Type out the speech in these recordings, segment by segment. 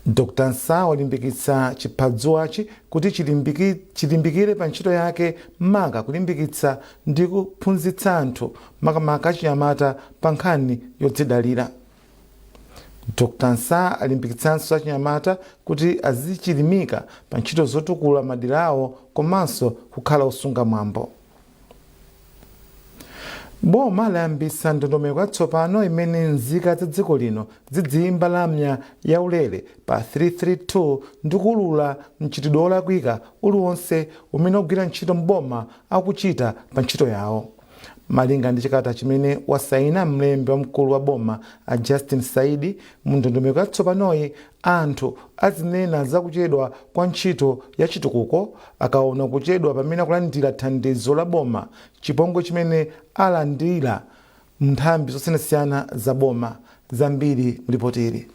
Dr. Nsa walimbikitsa chiphadzuwachi kuti chilimbikire pa ntchito yake maka kulimbikitsa ndi kuphunzitsa anthu makamaka achinyamata pa nkhani yodzidalira. Dr. Nsa alimbikitsanso achinyamata kuti azichilimika pa ntchito zotukula madera awo komanso kukhala osunga mwambo. Boma layambitsa ndondomeko yatsopano imene nzika za dziko lino zidziyimba lamya yaulere pa 332 ndi kuulula mchitidwe wolakwika uliwonse umene ogwira ntchito mboma akuchita pa ntchito yawo. Malinga ndi chikalata chimene wasaina mlembi wamkulu wa boma a Justin Saidi, mu ndondomeko yatsopanoyi anthu azinena zakuchedwa kwa ntchito ya chitukuko akaona kuchedwa pamene akulandira thandizo la boma, chipongwe chimene alandira nthambi zosiyanasiyana za boma. Zambiri mlipotiri.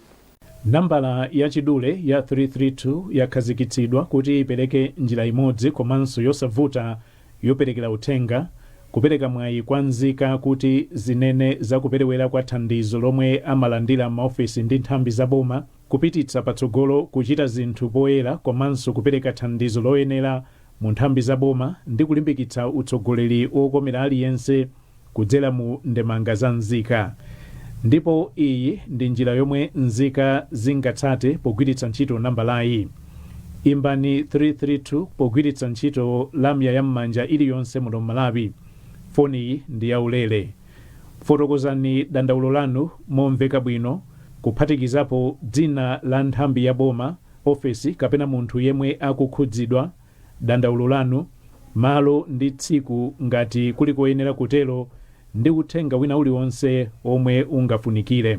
Nambala ya chidule ya 332 yakhazikitsidwa kuti ipereke njira imodzi komanso yosavuta yoperekera uthenga, kupereka mwayi kwa nzika kuti zinene za kuperewera kwa thandizo lomwe amalandira maofesi ndi nthambi za boma, kupititsa patsogolo kuchita zinthu poyera komanso kupereka thandizo loyenera mu nthambi za boma ndi kulimbikitsa utsogoleri okomera aliyense kudzera mu ndemanga za nzika. Ndipo iyi ndi njira yomwe nzika zingatsate pogwiritsa ntchito nambalayi. Imbani 332 pogwiritsa ntchito lamya ya m'manja iliyonse muno Malawi. Foni iyi ndi yaulere. Fotokozani dandaulo lanu momveka bwino, kuphatikizapo dzina la nthambi ya boma, ofesi kapena munthu yemwe akukhudzidwa, dandaulo lanu, malo ndi tsiku ngati kuli koyenera kutero, ndi uthenga wina uliwonse omwe ungafunikire.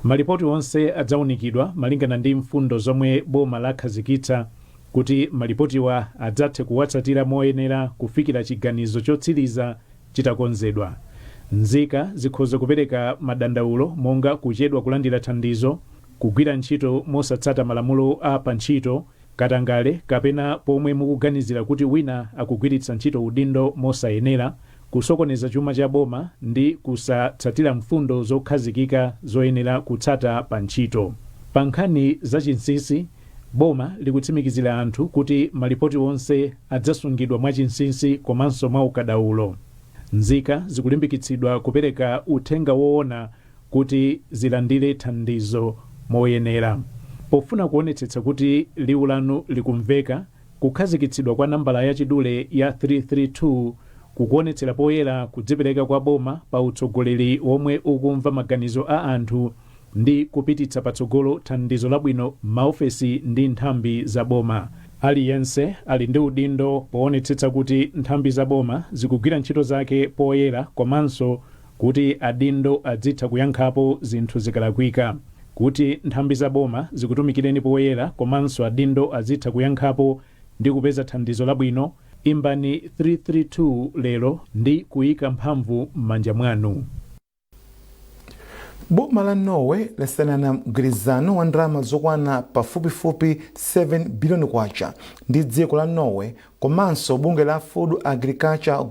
Malipoti onse adzawunikidwa malingana ndi mfundo zomwe boma lakhazikitsa kuti malipotiwa adzathe kuwatsatira moyenera kufikira chiganizo chotsiriza chitakonzedwa. Nzika zikhoza kupereka madandaulo monga kuchedwa kulandira thandizo, kugwira ntchito mosatsata malamulo a pa ntchito, katangale kapena pomwe mukuganizira kuti wina akugwiritsa ntchito udindo mosayenera, kusokoneza chuma cha boma ndi kusatsatira mfundo zokhazikika zoyenera kutsata pa ntchito. Pa nkhani za chinsinsi, boma likutsimikizira anthu kuti malipoti onse adzasungidwa mwachinsinsi komanso mwaukadaulo. Nzika zikulimbikitsidwa kupereka uthenga woona kuti zilandire thandizo moyenera. Pofuna kuonetsetsa kuti liwu lanu likumveka, kukhazikitsidwa kwa nambala ya chidule ya 332 kukuonetsera poyera kudzipereka kwa boma pa utsogoleri omwe ukumva maganizo a anthu ndi kupititsa patsogolo thandizo labwino maofesi ndi nthambi za boma. Aliyense ali ndi udindo poonetsetsa kuti nthambi za boma zikugwira ntchito zake poyera komanso kuti adindo adzitha kuyankhapo zinthu zikalakwika. Kuti nthambi za boma zikutumikireni poyera komanso adindo adzitha kuyankhapo ndi kupeza thandizo labwino, imbani 332 lero ndi kuyika mphamvu m'manja mwanu. Boma la Norway lasaina mgwirizano wa ndalama zokwana pafupifupi 7 biliyoni kwacha ndi dziko la Norway komanso bungwe la Food Agriculture